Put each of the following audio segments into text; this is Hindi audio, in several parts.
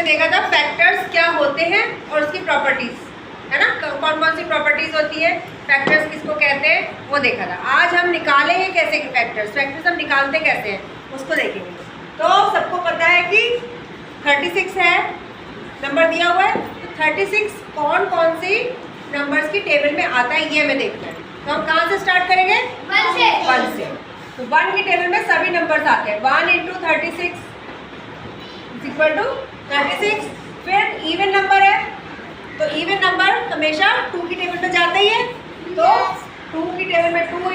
हमने देखा था फैक्टर्स क्या होते हैं और उसकी प्रॉपर्टीज, है ना, कौन कौन सी प्रॉपर्टीज होती है, फैक्टर्स किसको कहते हैं, वो देखा था। आज हम निकालेंगे कैसे फैक्टर्स हम निकालते कैसे हैं उसको देखेंगे। तो सबको पता है कि 36 है, नंबर दिया हुआ है। तो 36 कौन कौन सी नंबर्स की टेबल में आता है ये हमें देखना है। तो हम कहाँ से स्टार्ट करेंगे? 1 से। तो 1 की टेबल में सभी नंबर्स आते हैं। 1 × 36 = 36। फिर इवन नंबर है, तो इवन नंबर हमेशा 2 की टेबल में जाता ही है। तो 2 की टेबल में 2 ×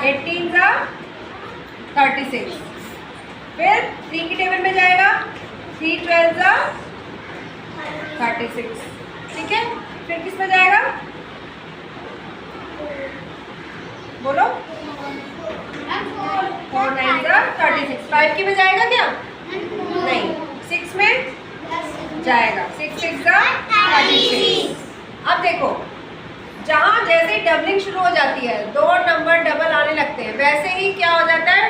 18 = 36। फिर 3 की टेबल में जाएगा, 3 × 12 = 36। ठीक है। फिर किस में जाएगा? बोलो। 4 × 9 = 36। 5 की में जाएगा क्या? नहीं। 6 में जाएगा, 6 × 6 = 36। अब देखो, जहाँ जैसे डबलिंग शुरू हो जाती है, 2 नंबर डबल आने लगते हैं, वैसे ही क्या हो जाता है,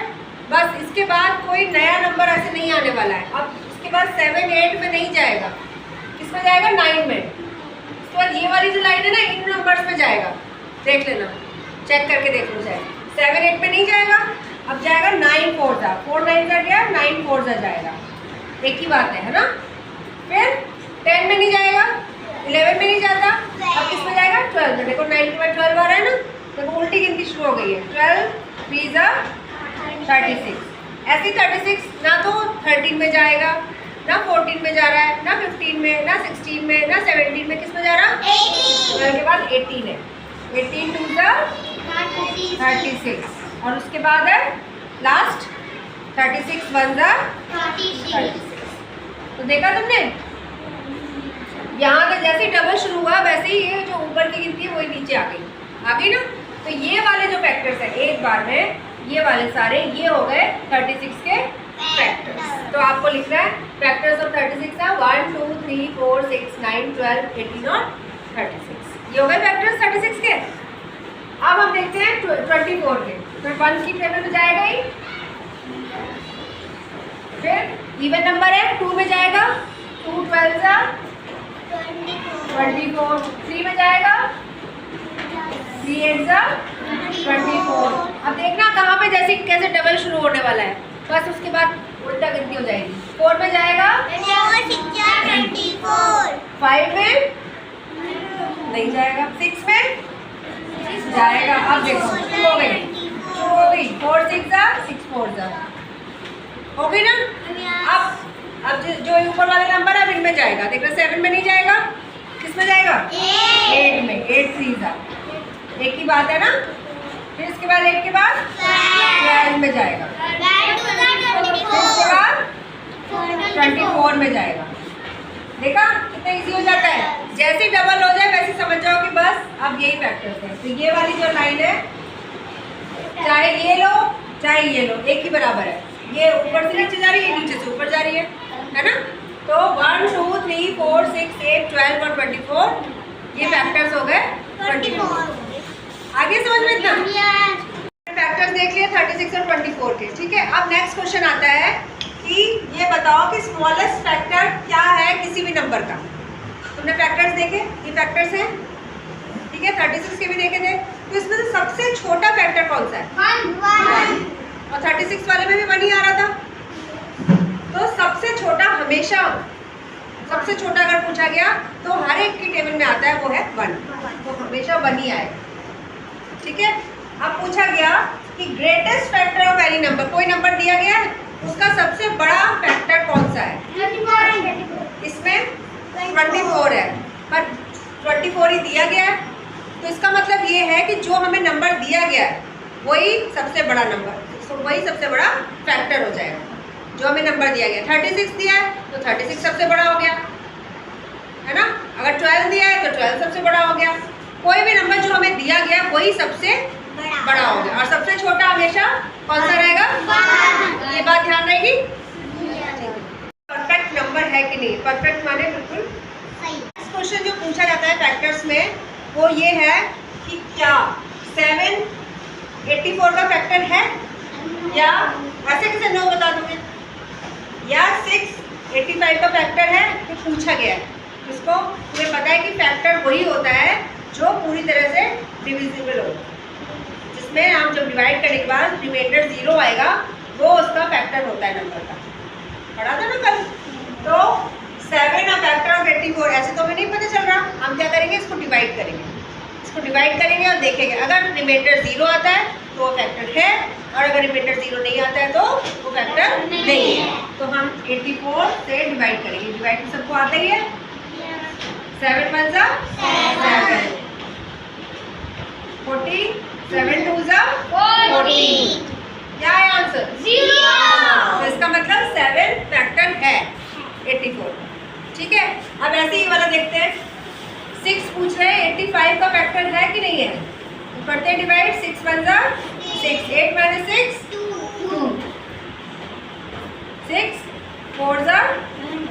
बस इसके बाद कोई नया नंबर ऐसे नहीं आने वाला है। अब इसके बाद 7 8 में नहीं जाएगा, किसमें जाएगा? 9 में। इसके बाद ये वाली जो लाइन है ना, इन नंबर्स में जाएगा। देख लेना, चेक करके देख लो चाहे। 7 8 में नहीं जाएगा, अब जाएगा 9 4 ज़ा, 4 9 ज़ा गया, 9 4 ज़ा जाएगा। एक ही बात है ना। फिर 10 में नहीं जाएगा, 11 में नहीं जाता, अब किस में जाएगा? 12 में। देखो 9 के बाद 12 आ रहा है ना, देखो उल्टी गिनती शुरू हो गई है। 12 3 ज़ा 36। ऐसी 36 ना तो 13 में जाएगा, ना 14 में जा रहा है, ना 15 में, ना 16 में, ना 17 में, किस में जा रहा? 12 के बाद 18 है। 18 2 ज़ा 36। और उसके बाद है लास्ट 36 1 ज़ा 36। तो देखा तुमने, यहाँ तक जैसे डबल शुरू हुआ वैसे ही ये जो ऊपर की गिनती है वही नीचे आ गई ना। तो ये वाले जो फैक्टर्स है, एक बार में ये वाले सारे ये हो गए 36 के फैक्टर्स। तो आपको लिखना है फैक्टर्स ऑफ 36 का 1 2 3 4 6 9 12 18 और 36। ये हो गए फैक्टर्स 36 के। अब हम देखते हैं 24 के। तो 1 की टेबल में जाएगा ही, फिर इवन नंबर है, 2 में जाएगा, 2 12 ज़ा 24। 3 में जाएगा, 3 8 ज़ा 24। अब देखना कहाँ पे जैसे कैसे डबल शुरू होने वाला है, बस उसके बाद उल्टा गिनती हो जाएगी। 4 में जाएगा, 5 में नहीं जाएगा, 6 में जाएगा। अब देखो शुरू हो गई 4 6 ज़ा 6 4 ज़ा हो गई ना। अब जो ऊपर वाले नंबर है इनमें जाएगा। देखना 7 में नहीं जाएगा, किस में जाएगा? 8 में। 8 3 ज़ा, एक ही बात है ना। फिर इसके बाद 8 के बाद 12 में जाएगा, उसके बाद 24 में जाएगा। देखा कितना इजी हो जाता है। जैसे ही डबल हो जाए वैसे समझ जाओ कि बस अब यही फैक्टर्स है। तो ये वाली जो लाइन है, चाहे ये लो चाहे ये लो, एक ही बराबर है। ये ऊपर से नीचे जा रही है, नीचे से ऊपर जा रही है ना। तो 1 2 3 4 6 8 12 और 24 ये फैक्टर्स हो गए 24। आगे समझ में इतना फैक्टर्स देख लिए 36 और 24 के। ठीक है। अब नेक्स्ट क्वेश्चन आता है कि ये बताओ कि स्मॉलेस्ट फैक्टर क्या है किसी भी नंबर का। तुमने फैक्टर्स देखे, ये फैक्टर्स हैं, ठीक है। 36 के भी देखे थे। तो इसमें से सबसे छोटा फैक्टर कौन सा है? 1। और 36 वाले में भी 1 ही आ रहा था। तो सबसे छोटा हमेशा, सबसे छोटा अगर पूछा गया तो हर एक की टेबल में आता है, वो है 1। तो हमेशा 1 ही आएगा। ठीक है। अब पूछा गया कि greatest factor of any number, कोई नंबर दिया गया है, उसका सबसे बड़ा फैक्टर कौन सा है? 24। इसमें 24 है, पर 24 ही दिया गया है। तो इसका मतलब ये है कि जो हमें नंबर दिया गया है वही सबसे बड़ा नंबर, वही सबसे बड़ा फैक्टर हो जाएगा। जो हमें नंबर दिया गया 36 दिया है तो 36 सबसे बड़ा हो गया, है ना। अगर 12 दिया है तो 12 सबसे बड़ा हो गया। कोई भी नंबर जो हमें दिया गया वही सबसे बड़ा हो गया। और सबसे छोटा हमेशा कौन सा रहेगा? 1। ये बात ध्यान रहेगी। परफेक्ट नंबर है कि नहीं? परफेक्ट माने बिल्कुल सही। क्वेश्चन जो पूछा जाता है फैक्टर्स में वो ये है कि क्या 7 84 का फैक्टर है, या ऐसे कैसे नो बता दोगे, या 6 84 पूछा गया है। इसको तुम्हें पता है कि फैक्टर वही होता है जो पूरी तरह से डिविजिबल हो, जिसमें हम जब डिवाइड करने के बाद रिमाइंडर 0 आएगा, वो उसका फैक्टर होता है नंबर का। पढ़ा था ना कल? तो 7 a फैक्टर ऑफ 84, ऐसे तो हमें नहीं पता चल रहा। हम क्या करेंगे, इसको डिवाइड करेंगे, इसको डिवाइड करेंगे और देखेंगे अगर रिमाइंडर 0 आता है तो वो फैक्टर है, और अगर रिमाइंडर 0 नहीं आता है तो वो फैक्टर नहीं है। तो हम 84 से डिवाइड करेंगे। डिवाइड तो सबको आता ही है। 7 1 जा 7, 40, 7 2 जा 40। क्या है आंसर? 0। तो इसका मतलब 7 फैक्टर है 84। ठीक है, अब ऐसे ही वाला देखते हैं। 6 पूछ रहे हैं 85 का फैक्टर है कि नहीं है। तो करते हैं डिवाइड। 6 1 जा 6, 8 - 6 2, 6 4 जा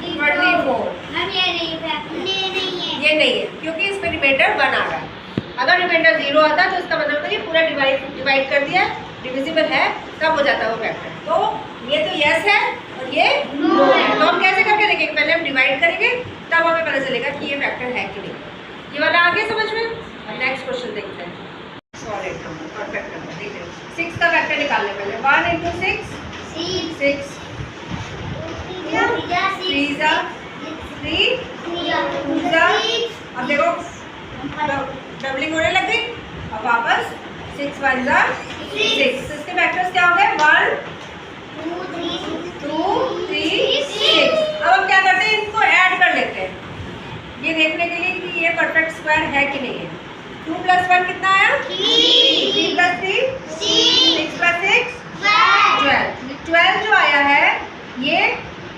24। ये नहीं है क्योंकि इसमें रिमाइंडर 1 आ रहा है। अगर रिमाइंडर 0 आता है तो इसका मतलब है ये पूरा डिवाइड कर दिया, डिविजिबल है, तब हो जाता है वो फैक्टर। तो ये तो यस है और ये नो है। तो हम कैसे करके देखेंगे, पहले हम डिवाइड करेंगे तब हमें पता चलेगा कि ये फैक्टर है कि नहीं। ये वाला आ गया समझ में? अब नेक्स्ट क्वेश्चन देखते हैं। सॉलिड नंबर, परफेक्ट नंबर देखते हैं। 6 का फैक्टर निकालने पहले। 1 × 6 6, 3 जा 3, 2 जा, अब देखो डबलिंग होने लग गई। अब वापस 6 1 जा 6। इसके फैक्टर्स क्या हो गए? 1 2 3 6। अब हम क्या करते हैं, इनको ऐड कर लेते हैं ये देखने के लिए कि ये परफेक्ट स्क्वायर है कि नहीं है। 2 + 1 कितना आया? 3 + 3 6 + 6 12। 12 जो आया है, ये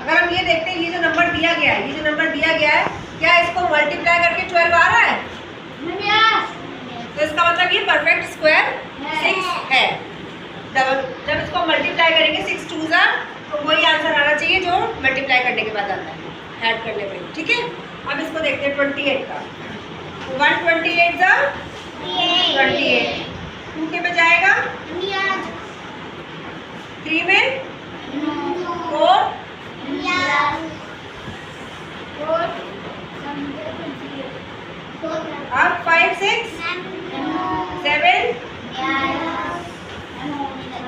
अगर हम ये देखते हैं, ये जो नंबर दिया गया है, ये जो नंबर दिया गया है, क्या इसको मल्टीप्लाई करके 12 आ रहा है? तो इसका मतलब ये परफेक्ट स्क्वायर 6 है। जब इसको मल्टीप्लाई करेंगे 6 2 जा, तो वही आंसर आना चाहिए जो मल्टीप्लाई करने के बाद आता है, ऐड करने पे। ठीक है, अब इसको देखते हैं 28 का। 1 28 जा 28, 2 के पे जाएगा 3 में 4, अब 5 6 7।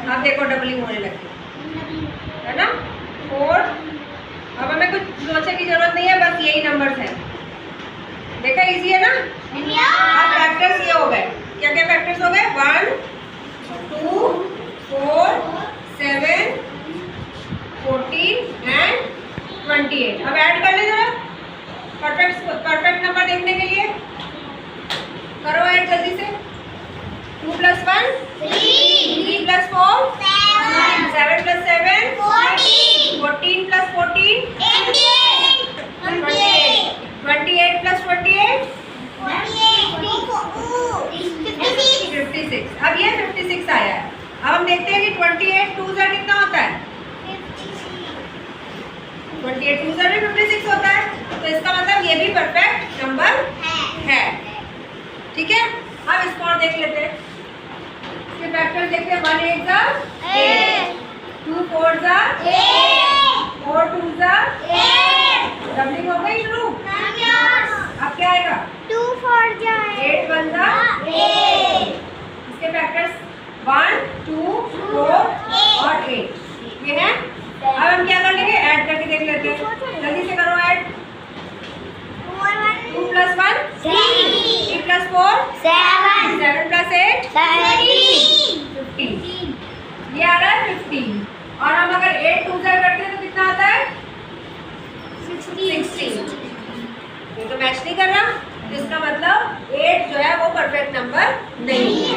अब देखो डबलिंग होने लगी है ना। 4। अब हमें कुछ सोचने की जरूरत नहीं है, बस यही नंबर्स हैं। देखा, इजी है ना। अब फैक्टर्स ये हो गए। क्या क्या फैक्टर्स हो गए? 1 2 4 7 14 एंड 28। अब ऐड कर ले जरा परफेक्ट नंबर देखने के लिए। करो ऐड जल्दी से। 2 + 1 3 + 4 7 + 7 14 14 + 14 28 28 + 28 56। अब ये 56 आया है। अब हम देखते हैं कि 28 2 जा कितना होता है? 28 2 जा भी 56 होता है। तो इसका मतलब ये भी परफेक्ट नंबर है। ठीक है, अब इसको और देख लेते हैं। इसके फैक्टर देखते हैं। 1 8 जा 8, 2 4 जा 4 2 जा 8। डबलिंग हो गई शुरू। अब क्या आएगा? 2 4 जा 8 1 जा 8। इसके फैक्टर्स 1 2 4 और 8 ये हैं। अब हम क्या कर लेंगे, ऐड करके देख लेते हैं। जल्दी से करो ऐड। 2 + 1 3 + 4 7 7 + 8 15। ये आ रहा है 15। और हम अगर 8 2 जा करते हैं तो कितना आता है? 16। ये तो मैच नहीं कर रहा, इसका मतलब 8 जो है वो परफेक्ट नंबर नहीं है।